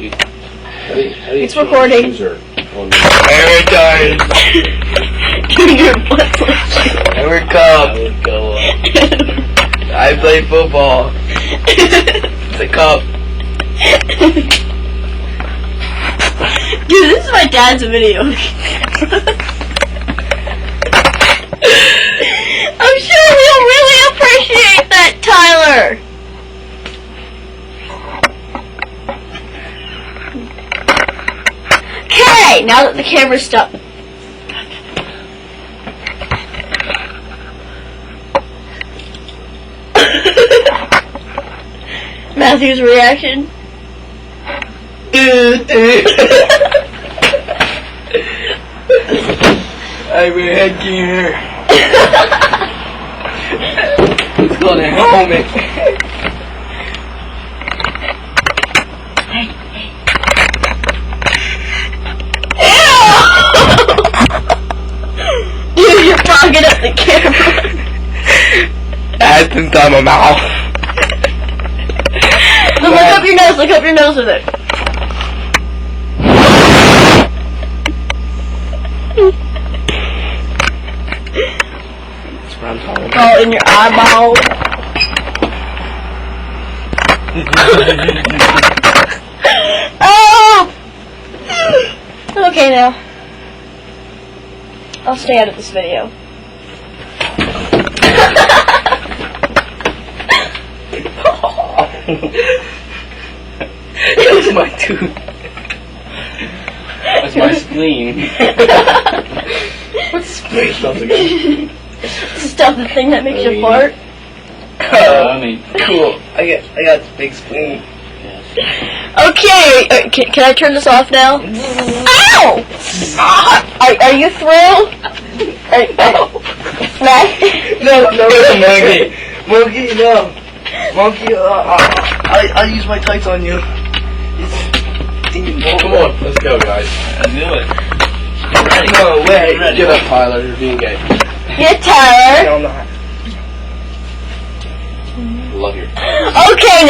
It's recording. Every time. Your butt flips. Every cup. I play football. It's a cup. Dude, this is my dad's video. I'm sure he'll really appreciate that, Tyler. Okay, now that the camera's stopped. Matthew's reaction. I'm a headgear. It's called a helmet. Dude, you're fogging up the camera. I had some time in my mouth. Look up your nose, look up your nose with it. That's what I'm talking about. Oh, in your eyeball. Oh! Okay, now. I'll stay out of this video. That's my tooth. That's my spleen. What's spleen? Stuff, the thing that makes you fart. Cool. I got the big spleen. Okay, can I turn this off now? Ow! Are you through? Smash? No, monkey. Monkey, no. Monkey, I'll use my tights on you. Come on, let's go, guys. I knew it. No way. Get up, Tyler. You're being gay. Yeah, Tyler. No, I'm not. Love you. Okay.